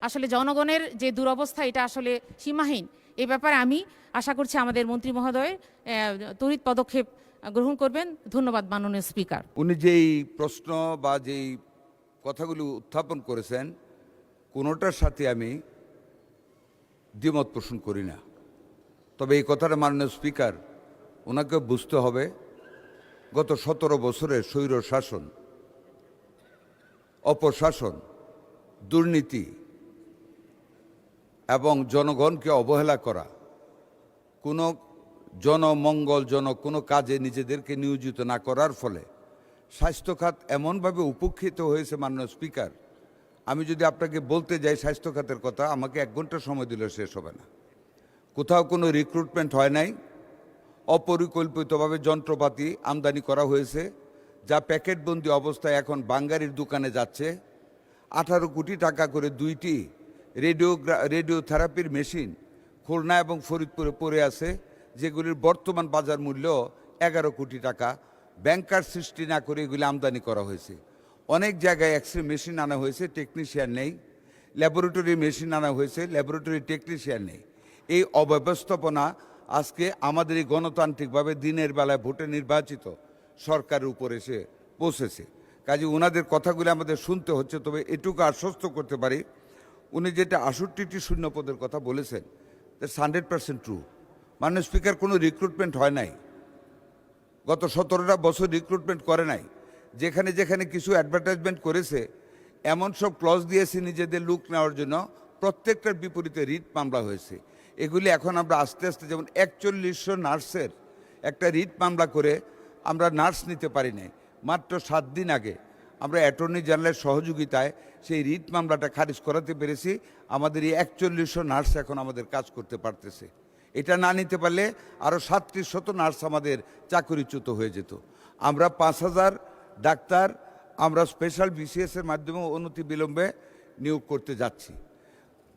আসলে জনগণের যে দুরবস্থা এটা আসলে সীমাহীন। এ ব্যাপারে আমি আশা করছি আমাদের মন্ত্রী মহোদয় তড়িৎ পদক্ষেপ গ্রহণ করবেন। ধন্যবাদ মাননীয় স্পিকার। উনি যেই প্রশ্ন বা যেই কথাগুলো উত্থাপন করেছেন কোনোটার সাথে আমি দ্বিমত পোষণ করি না। তবে এই কথাটা মাননীয় স্পিকার ওনাকে বুঝতে হবে, গত 17 বছরের স্বৈর শাসন, অপশাসন, দুর্নীতি এবং জনগণকে অবহেলা করা, কোনো জনমঙ্গলজনক কোনো কাজে নিজেদেরকে নিয়োজিত না করার ফলে স্বাস্থ্য খাত এমনভাবে উপেক্ষিত হয়েছে মাননীয় স্পিকার, আমি যদি আপনাকে বলতে যাই স্বাস্থ্য খাতের কথা আমাকে 1 ঘন্টা সময় দিলে শেষ হবে না। কোথাও কোনো রিক্রুটমেন্ট হয় নাই, অপরিকল্পিতভাবে যন্ত্রপাতি আমদানি করা হয়েছে যা প্যাকেটবন্দি অবস্থায় এখন বাঙ্গারির দোকানে যাচ্ছে। 18 কোটি টাকা করে 2টি রেডিওথেরাপির মেশিন খুলনা এবং ফরিদপুরে পড়ে আছে, যেগুলির বর্তমান বাজার মূল্য 11 কোটি টাকা। ব্যাংকার সৃষ্টি না করে এগুলি আমদানি করা হয়েছে। অনেক জায়গায় এক্সরে মেশিন আনা হয়েছে, টেকনিশিয়ান নেই। ল্যাবরেটরি মেশিন আনা হয়েছে, ল্যাবরেটরি টেকনিশিয়ান নেই। এই অব্যবস্থাপনা আজকে আমাদের এই গণতান্ত্রিকভাবে দিনের বেলায় ভোটে নির্বাচিত সরকারের উপর এসে পৌঁছেছে। কাজে ওনাদের কথাগুলো আমাদের শুনতে হচ্ছে। তবে এটুকু আশ্বস্ত করতে পারি, উনি যেটা 68টি শূন্য পদের কথা বলেছেন দ্যাটস 100% ট্রু। মাননীয় স্পিকার, কোনো রিক্রুটমেন্ট হয় নাই, গত 17টা বছর রিক্রুটমেন্ট করে নাই। যেখানে যেখানে কিছু অ্যাডভার্টাইজমেন্ট করেছে এমন সব ক্লজ দিয়েছে নিজেদের লুক নেওয়ার জন্য, প্রত্যেকটার বিপরীতে রিট মামলা হয়েছে। এগুলি এখন আমরা আস্তে আস্তে, যেমন 4100 নার্সের একটা রিট মামলা করে আমরা নার্স নিতে পারি নাই। মাত্র 7 দিন আগে আমরা অ্যাটর্নি জেনারেলের সহযোগিতায় সেই রিট মামলাটা খারিজ করাতে পেরেছি। আমাদের এই 4100 নার্স এখন আমাদের কাজ করতে পারতেছে। এটা না নিতে পারলে আরও 3700 নার্স আমাদের চাকরিচ্যুত হয়ে যেত। আমরা 5000 ডাক্তার আমরা স্পেশাল বিসিএসের মাধ্যমে অনতি বিলম্বে নিয়োগ করতে যাচ্ছি।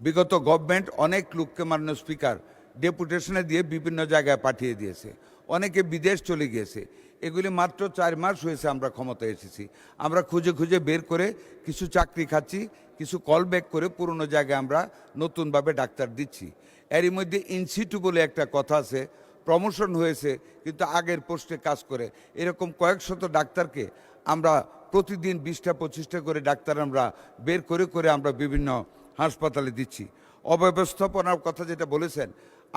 বিগত গভর্নমেন্ট অনেক লোককে মাননীয় স্পিকার ডেপুটেশনে দিয়ে বিভিন্ন জায়গায় পাঠিয়ে দিয়েছে, অনেকে বিদেশ চলে গিয়েছে। এগুলি মাত্র 4 মাস হয়েছে আমরা ক্ষমতায় এসেছি। আমরা খুঁজে খুঁজে বের করে কিছু চাকরি খাচ্ছি, কিছু কল ব্যাক করে পুরনো জায়গায় আমরা নতুনভাবে ডাক্তার দিচ্ছি। এরই মধ্যে ইনসিটু বলে একটা কথা আছে, প্রমোশন হয়েছে কিন্তু আগের পোস্টে কাজ করে। এরকম কয়েক শত ডাক্তারকে আমরা প্রতিদিন 20টা 25টা করে ডাক্তার আমরা বের করে করে আমরা বিভিন্ন হাসপাতালে দিচ্ছি। অব্যবস্থাপনার কথা যেটা বলেছেন,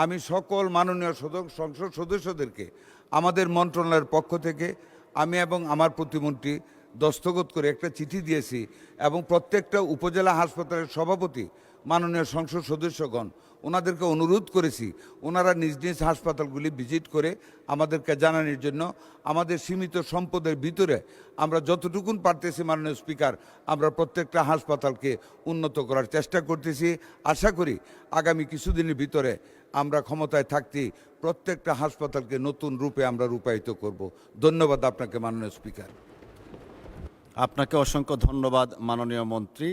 আমি সকল মাননীয় সংসদ সদস্যদেরকে আমাদের মন্ত্রণালয়ের পক্ষ থেকে আমি এবং আমার প্রতিমন্ত্রী দস্তখত করে একটা চিঠি দিয়েছি এবং প্রত্যেকটা উপজেলা হাসপাতালের সভাপতি, মাননীয় সংসদ সদস্যগণ, ওনাদেরকে অনুরোধ করেছি ওনারা নিজ নিজ হাসপাতালগুলি ভিজিট করে আমাদেরকে জানানোর জন্য। আমাদের সীমিত সম্পদের ভিতরে আমরা যতটুকুন পারতেছি মাননীয় স্পিকার, আমরা প্রত্যেকটা হাসপাতালকে উন্নত করার চেষ্টা করতেছি। আশা করি আগামী কিছুদিনের ভিতরে আমরা ক্ষমতায় থাকতেই প্রত্যেকটা হাসপাতালকে নতুন রূপে আমরা রূপায়িত করব। ধন্যবাদ আপনাকে মাননীয় স্পিকার। আপনাকে অসংখ্য ধন্যবাদ মাননীয় মন্ত্রী।